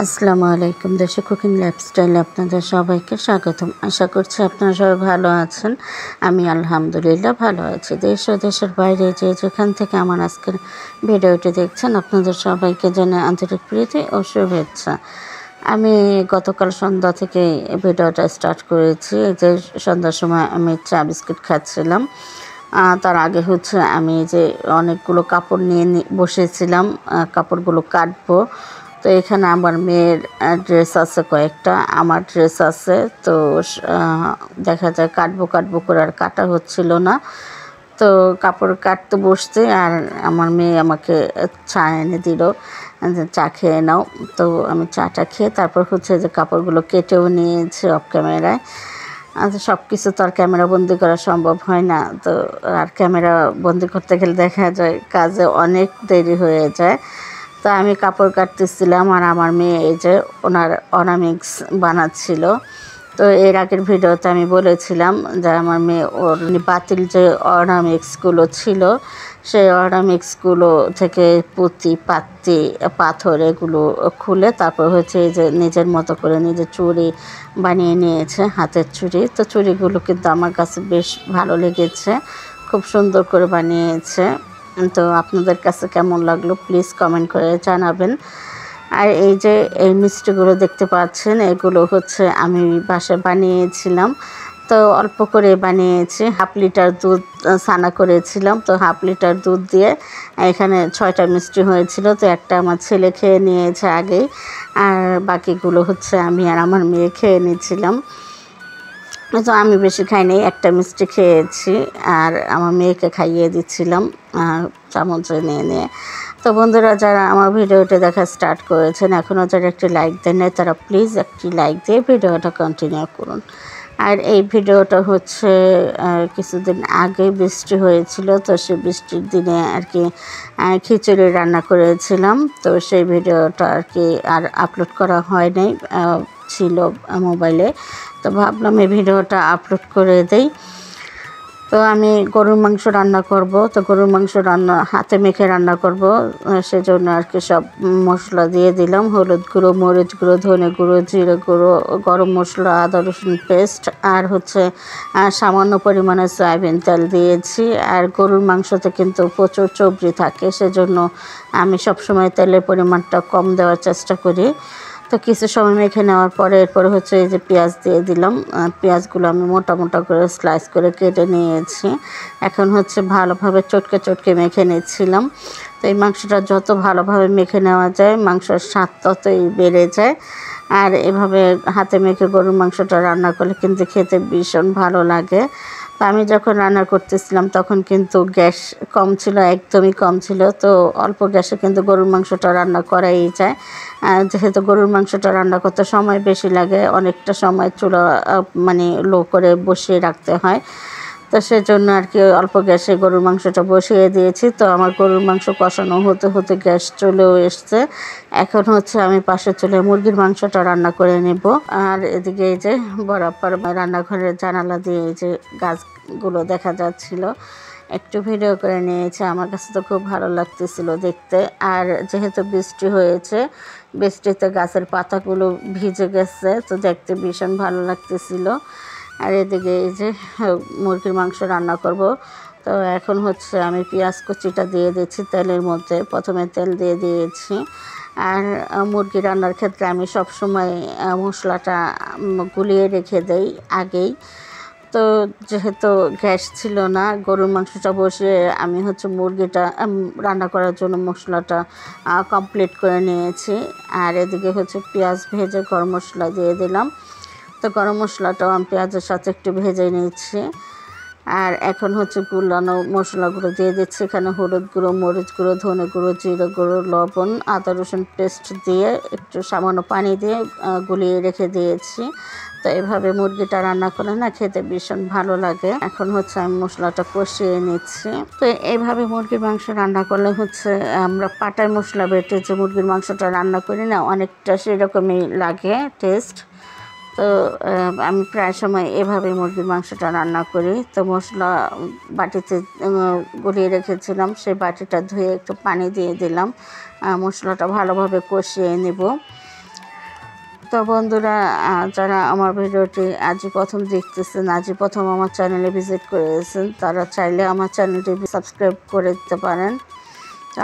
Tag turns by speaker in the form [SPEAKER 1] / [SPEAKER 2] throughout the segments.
[SPEAKER 1] আসসালামু আলাইকুম। দেশে কুকিং লাইফস্টাইলে আপনাদের সবাইকে স্বাগতম। আশা করছি আপনারা সবাই ভালো আছেন। আমি আলহামদুলিল্লাহ ভালো আছি। দেশ ও দেশের বাইরে যেখান থেকে আমার আজকের ভিডিওটি দেখছেন, আপনাদের সবাইকে জানাই আন্তরিক প্রীতি ও শুভেচ্ছা। আমি গতকাল সন্ধ্যা থেকে ভিডিওটা স্টার্ট করেছি। যে সন্ধ্যার সময় আমি চা বিস্কিট খাচ্ছিলাম। তার আগে আমি যে অনেকগুলো কাপড় নিয়ে বসেছিলাম, কাপড়গুলো কাটবো। তো এখানে আমার মেয়ের ড্রেস আছে, কয়েকটা আমার ড্রেস আছে। তো দেখা যায় কাটবো করে আর কাটা হচ্ছিল না। তো কাপড় কাটতে বসতে আর আমার মেয়ে আমাকে চা এনে দিল, চা খেয়ে নাও। তো আমি চাটা খেয়ে তারপর যে কাপড়গুলো কেটেও নিয়েছে অফ ক্যামেরায়। সব কিছু তো আর ক্যামেরা বন্দি করা সম্ভব হয় না। তো আর ক্যামেরা বন্দি করতে গেলে দেখা যায় কাজে অনেক দেরি হয়ে যায়। তো আমি কাপড় কাটতেছিলাম আর আমার মেয়ে এই যে ওনার অর্নামেন্টস বানাচ্ছিল। তো এর আগের ভিডিওতে আমি বলেছিলাম যে আমার মেয়ে ওর বাতিল যে অর্নামেন্টসগুলো ছিল, সেই অর্নামেন্টসগুলো থেকে পুঁতি পাত্তি পাথর এগুলো খুলে তারপর এই যে নিজের মতো করে নিজের চুড়ি বানিয়ে নিয়েছে, হাতের চুড়ি। তো চুড়িগুলো কিন্তু আমার কাছে বেশ ভালো লেগেছে, খুব সুন্দর করে বানিয়েছে। তো আপনাদের কাছে কেমন লাগলো প্লিজ কমেন্ট করে জানাবেন। আর এই যে এই মিষ্টিগুলো দেখতে পাচ্ছেন, এগুলো আমি বাসায় বানিয়েছিলাম। তো অল্প করে বানিয়েছি, 1/2 লিটার দুধ ছানা করেছিলাম। তো 1/2 লিটার দুধ দিয়ে এখানে 6টা মিষ্টি হয়েছিল। তো একটা আমার ছেলে খেয়ে নিয়েছে আগেই, আর বাকিগুলো আমি আর আমার মেয়ে খেয়ে নিয়েছিলাম। তো আমি বেশি খাইনি, একটা মিষ্টি খেয়েছি আর আমার মেয়েকে খাইয়ে দিচ্ছিলাম চামচে নিয়ে। তো বন্ধুরা, যারা আমার ভিডিওটা দেখা স্টার্ট করেছেন, এখনও যারা একটি লাইক দেন নাই, তারা প্লিজ একটি লাইক দিয়ে ভিডিওটা কন্টিনিউ করুন। আর এই ভিডিওটা কিছুদিন আগে বৃষ্টি হয়েছিল, তো সেই বৃষ্টির দিনে আর কি খিচুড়ি রান্না করেছিলাম। তো সেই ভিডিওটা আর আপলোড করা হয় নাই, ছিল মোবাইলে। তো ভাবলাম এই ভিডিওটা আপলোড করে দেই। তো আমি গরুর মাংস রান্না করব। তো গরুর মাংস হাতে মেখে রান্না করব, সেজন্য সব মশলা দিয়ে দিলাম। হলুদ গুঁড়ো, মরিচ গুঁড়ো, ধনে গুঁড়ো, জিরে গুঁড়ো, গরম মশলা, আদা রসুন পেস্ট আর সামান্য পরিমাণে সয়াবিন তেল দিয়েছি। আর গরুর মাংসতে কিন্তু প্রচুর চর্বি থাকে, সেজন্য আমি সবসময় তেলের পরিমাণটা কম দেওয়ার চেষ্টা করি। তো কিছু সময় মেখে নেওয়ার পরে এরপরে এই যে পেঁয়াজ দিয়ে দিলাম। পেঁয়াজগুলো আমি মোটা মোটা করে স্লাইস করে কেটে নিয়েছি। এখন ভালোভাবে চটকে মেখে নিচ্ছিলাম। তো এই মাংসটা যত ভালোভাবে মেখে নেওয়া যায়, মাংসের স্বাদ ততই বেড়ে যায়। আর এভাবে হাতে মেখে গরুর মাংসটা রান্না করলে কিন্তু খেতে ভীষণ ভালো লাগে। তো আমি যখন রান্না করতেছিলাম তখন কিন্তু গ্যাস কম ছিল, একদমই কম ছিল। তো অল্প গ্যাসে কিন্তু গরুর মাংসটা রান্না করাই যায়। যেহেতু গরুর মাংসটা রান্না করতে সময় বেশি লাগে, অনেকটা সময় চুলা লো করে বসিয়ে রাখতে হয়। তো সেজন্য অল্প গ্যাসে গরুর মাংসটা বসিয়ে দিয়েছি। তো আমার গরুর মাংস কষানো হতে গ্যাস চলেও এসছে। এখন আমি পাশের চুলায় মুরগির মাংসটা রান্না করে নেব। আর এদিকে এই যে বরাবর রান্নাঘরের জানালা দিয়ে এই যে গাছগুলো দেখা যাচ্ছিল, একটু ভিডিও করে নিয়েছে। আমার কাছে তো খুব ভালো লাগতেছিল দেখতে। আর যেহেতু বৃষ্টি হয়েছে, বৃষ্টিতে গাছের পাতাগুলো ভিজে গেছে, তো দেখতে ভীষণ ভালো লাগতেছিল। আর এদিকে এই যে মুরগির মাংস রান্না করব। তো এখন আমি পেঁয়াজ কুচিটা দিয়ে দিচ্ছি তেলের মধ্যে। প্রথমে তেল দিয়ে দিয়েছি। আর মুরগি রান্নার ক্ষেত্রে আমি সবসময় মশলাটা গুলিয়ে রেখে দেই আগেই। তো যেহেতু গ্যাস ছিল না, গরুর মাংসটা বসিয়ে আমি মুরগিটা রান্না করার জন্য মশলাটা কমপ্লিট করে নিয়েছি। আর এদিকে পেঁয়াজ ভেজে গরম মশলা দিয়ে দিলাম। তো গরম মশলাটাও আমি পেঁয়াজের সাথে একটু ভেজে নিচ্ছি। আর এখন গুলানো মশলাগুলো দিয়ে দিচ্ছি। এখানে হলুদ গুঁড়ো, মরিচ গুঁড়ো, ধনে গুঁড়ো, জিরে গুঁড়ো, লবণ, আদা রসুন পেস্ট দিয়ে একটু সামান্য পানি দিয়ে গুলিয়ে রেখে দিয়েছি। তো এভাবে মুরগিটা রান্না করলে না খেতে ভীষণ ভালো লাগে। এখন আমি মশলাটা কষিয়ে নিচ্ছি। তো এইভাবে মুরগির মাংস রান্না করলে আমরা পাটায় মশলা বেটে যে মুরগির মাংসটা রান্না করি না, অনেকটা সেরকমই লাগে টেস্ট। তো আমি প্রায় সময় এভাবে মুরগির মাংসটা রান্না করি। তো মশলা বাটিতে গুলিয়ে রেখেছিলাম, সেই বাটিটা ধুয়ে একটু পানি দিয়ে দিলাম। মশলাটা ভালোভাবে কষিয়ে নেব। তো বন্ধুরা, যারা আমার ভিডিওটি আজই প্রথম দেখতেছেন, আজই প্রথম আমার চ্যানেলে ভিজিট করেছেন, তারা চাইলে আমার চ্যানেলটি সাবস্ক্রাইব করে দিতে পারেন।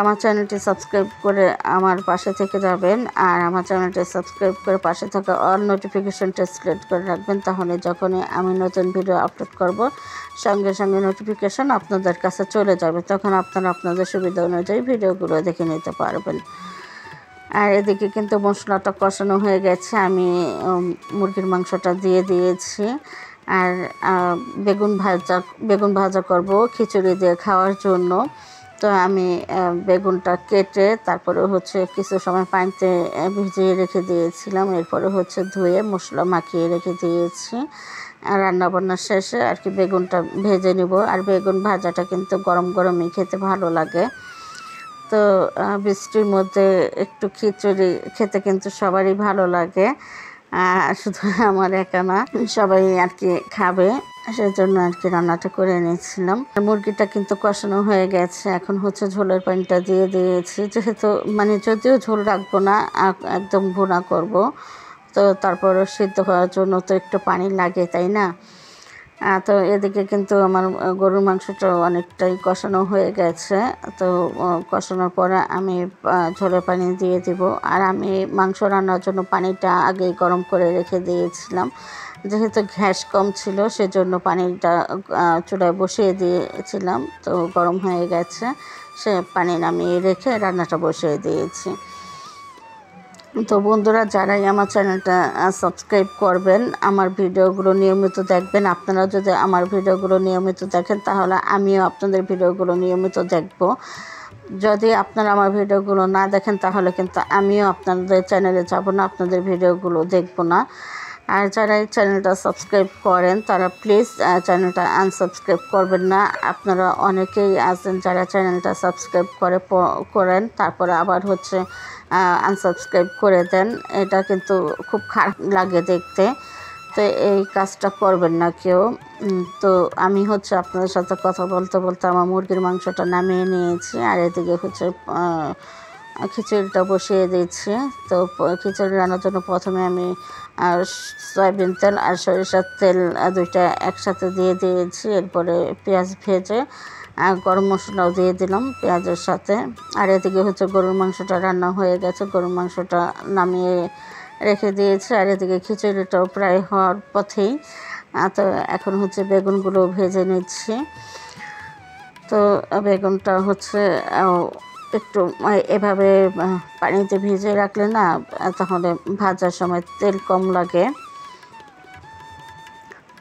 [SPEAKER 1] আমার চ্যানেলটি সাবস্ক্রাইব করে আমার পাশে থেকে যাবেন, আর আমার চ্যানেলটি সাবস্ক্রাইব করে পাশে থাকা অল নোটিফিকেশনটা সিলেক্ট করে রাখবেন। তাহলে যখনই আমি নতুন ভিডিও আপলোড করব, সঙ্গে সঙ্গে নোটিফিকেশন আপনাদের কাছে চলে যাবে। তখন আপনারা আপনাদের সুবিধা অনুযায়ী ভিডিওগুলো দেখে নিতে পারবেন। আর এদিকে কিন্তু মশলাটা কষানো হয়ে গেছে, আমি মুরগির মাংসটা দিয়ে দিয়েছি। আর বেগুন ভাজা করব খিচুড়ি দিয়ে খাওয়ার জন্য। তো আমি বেগুনটা কেটে তারপরে হচ্ছে কিছু সময় পানিতে ভিজিয়ে রেখে দিয়েছিলাম, এরপরে হচ্ছে ধুয়ে মশলা মাখিয়ে রেখে দিয়েছি। আর রান্নাবান্না শেষে আর কি বেগুনটা ভেজে নিব। আর বেগুন ভাজাটা কিন্তু গরম গরমই খেতে ভালো লাগে। তো বৃষ্টির মধ্যে একটু খিচুড়ি খেতে কিন্তু সবারই ভালো লাগে, শুধু আমার একা না, সবাই আর কি খাবে, সেজন্য আর কি রান্নাটা করে নিয়েছিলাম। মুরগিটা কিন্তু কষানো হয়ে গেছে, এখন হচ্ছে ঝোলের পানিটা দিয়ে দিয়েছি। যেহেতু মানে যদিও ঝোল রাখবো না, একদম ভুনা করব, তো তারপরও সিদ্ধ হওয়ার জন্য তো একটু পানি লাগে, তাই না? তো এদিকে কিন্তু আমার গরুর মাংসটা অনেকটাই কষানো হয়ে গেছে। তো কষানোর পরে আমি ঝোলের পানি দিয়ে দিব। আর আমি মাংস রান্নার জন্য পানিটা আগেই গরম করে রেখে দিয়েছিলাম। যেহেতু গ্যাস কম ছিল, সেজন্য পানিটা চুলায় বসিয়ে দিয়েছিলাম। তো গরম হয়ে গেছে, সে পানি নামিয়ে রেখে রান্নাটা বসিয়ে দিয়েছি। তো বন্ধুরা, যারাই আমার চ্যানেলটা সাবস্ক্রাইব করবেন, আমার ভিডিওগুলো নিয়মিত দেখবেন। আপনারা যদি আমার ভিডিওগুলো নিয়মিত দেখেন, তাহলে আমিও আপনাদের ভিডিওগুলো নিয়মিত দেখব। যদি আপনারা আমার ভিডিওগুলো না দেখেন, তাহলে কিন্তু আমিও আপনাদের চ্যানেলে যাব না, আপনাদের ভিডিওগুলো দেখব না। আর যারা এই চ্যানেলটা সাবস্ক্রাইব করেন, তারা প্লিজ চ্যানেলটা আনসাবস্ক্রাইব করবেন না। আপনারা অনেকেই আছেন যারা চ্যানেলটা সাবস্ক্রাইব করেন, তারপরে আবার হচ্ছে আনসাবস্ক্রাইব করে দেন। এটা কিন্তু খুব খারাপ লাগে দেখতে। তো এই কাজটা করবেন না কেউ। তো আমি হচ্ছে আপনাদের সাথে কথা বলতে বলতে আমার মুরগির মাংসটা নামিয়ে নিয়েছি। আর এদিকে হচ্ছে খিচুড়িটা বসিয়ে দিচ্ছি। তো খিচুড়ি রান্নার জন্য প্রথমে আমি সয়াবিন তেল আর সরিষার তেল দুইটা একসাথে দিয়ে দিয়েছি। এরপরে পেঁয়াজ ভেজে গরম মশলাও দিয়ে দিলাম পেঁয়াজের সাথে। আর এদিকে হচ্ছে গরুর মাংসটা রান্না হয়ে গেছে, গরুর মাংসটা নামিয়ে রেখে দিয়েছি। আর এদিকে খিচুড়িটাও প্রায় হওয়ার পথেই। তো এখন হচ্ছে বেগুনগুলো ভেজে নিচ্ছি। তো বেগুনটা হচ্ছে একটু এভাবে পানিতে ভিজিয়ে রাখলে না, তাহলে ভাজার সময় তেল কম লাগে।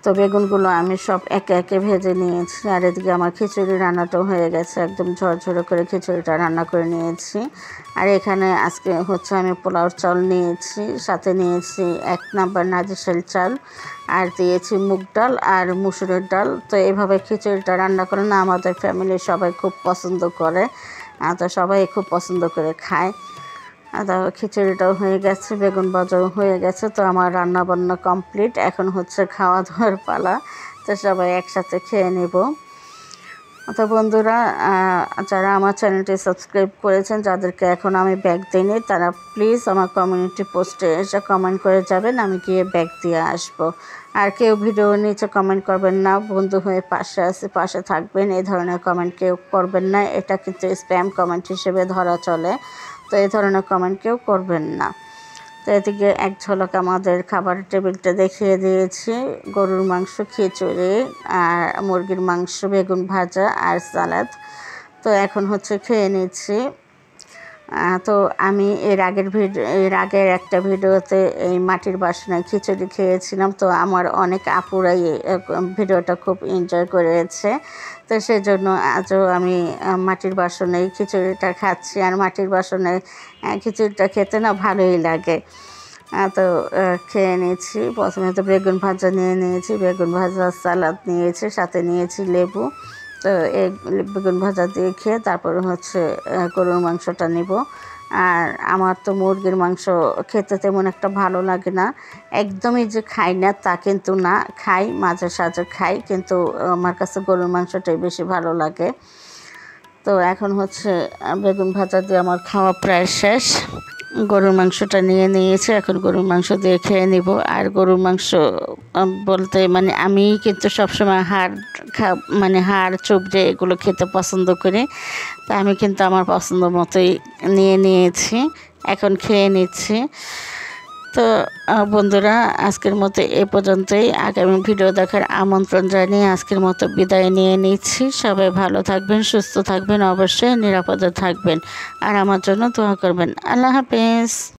[SPEAKER 1] তো বেগুনগুলো আমি সব একে একে ভেজে নিয়েছি। আর এদিকে আমার খিচুড়ি রান্নাটাও হয়ে গেছে, একদম ঝরঝরে করে খিচুড়িটা রান্না করে নিয়েছি। আর এখানে আজকে হচ্ছে আমি পোলাওর চাল নিয়েছি, সাথে নিয়েছি 1 নাম্বার নাজিরশাইল চাল, আর দিয়েছি মুগ ডাল আর মুসুরের ডাল। তো এইভাবে খিচুড়িটা রান্না করে না, আমাদের ফ্যামিলির সবাই খুব পছন্দ করে। তো সবাই খুব পছন্দ করে খায়। খিচুড়িটাও হয়ে গেছে, বেগুন ভাজাও হয়ে গেছে। তো আমার রান্না বান্না কমপ্লিট, এখন হচ্ছে খাওয়া দাওয়ার পালা। তো সবাই একসাথে খেয়ে নেব। তো বন্ধুরা, যারা আমার চ্যানেলটি সাবস্ক্রাইব করেছেন, যাদেরকে এখন আমি ব্যাগ দিইনি, তারা প্লিজ আমার কমিউনিটি পোস্টে এসে কমেন্ট করে যাবেন, আমি গিয়ে ব্যাগ দিয়ে আসবো। আর কেউ ভিডিও নিচে কমেন্ট করবেন না, বন্ধু হয়ে পাশে আছে, পাশে থাকবেন, এই ধরনের কমেন্ট কেউ করবেন না। এটা কিন্তু স্প্যাম কমেন্ট হিসেবে ধরা চলে। তো এই ধরনের কমেন্ট কেউ করবেন না। তো এদিকে এক ঝলক আমাদের খাবারের টেবিলটা দেখিয়ে দিয়েছি। গরুর মাংস, খিচুড়ি, আর মুরগির মাংস, বেগুন ভাজা আর সালাদ। তো এখন হচ্ছে খেয়ে নিচ্ছি। তো আমি এর আগের একটা ভিডিওতে এই মাটির বাসনে খিচুড়ি খেয়েছিলাম। তো আমার অনেক আপুরাই ভিডিওটা খুব এনজয় করেছে। তো সেজন্য আজও আমি মাটির বাসনেই খিচুড়িটা খাচ্ছি। আর মাটির বাসনে খিচুড়িটা খেতে না ভালোই লাগে। তো খেয়ে নিয়েছি। প্রথমে তো বেগুন ভাজা নিয়ে নিয়েছি, বেগুন ভাজা, সালাদ নিয়েছি, সাথে নিয়েছি লেবু। তো এই বেগুন ভাজা দিয়ে খেয়ে তারপরে হচ্ছে গরুর মাংসটা নিব। আর আমার তো মুরগির মাংস খেতে তেমন একটা ভালো লাগে না, একদমই যে খাই না তা কিন্তু না, খাই, মাঝে সাঝে খাই, কিন্তু আমার কাছে গরুর মাংসটাই বেশি ভালো লাগে। তো এখন হচ্ছে বেগুন ভাজা দিয়ে আমার খাওয়া প্রায় শেষ। গরুর মাংসটা নিয়ে নিয়েছি, এখন গরুর মাংস দিয়ে খেয়ে নিব। আর গরুর মাংস বলতে মানে আমি কিন্তু সবসময় হাড় মানে হাড় চুবড়ে এগুলো খেতে পছন্দ করি। তা আমি কিন্তু আমার পছন্দ মতোই নিয়ে নিয়েছি, এখন খেয়ে নিচ্ছি। তো বন্ধুরা, আজকের মতো এ পর্যন্তই। আগামী ভিডিও দেখার আমন্ত্রণ জানিয়ে আজকের মতো বিদায় নিয়ে নিচ্ছি। সবাই ভালো থাকবেন, সুস্থ থাকবেন, অবশ্যই নিরাপদে থাকবেন, আর আমার জন্য দোয়া করবেন। আল্লাহ হাফেজ।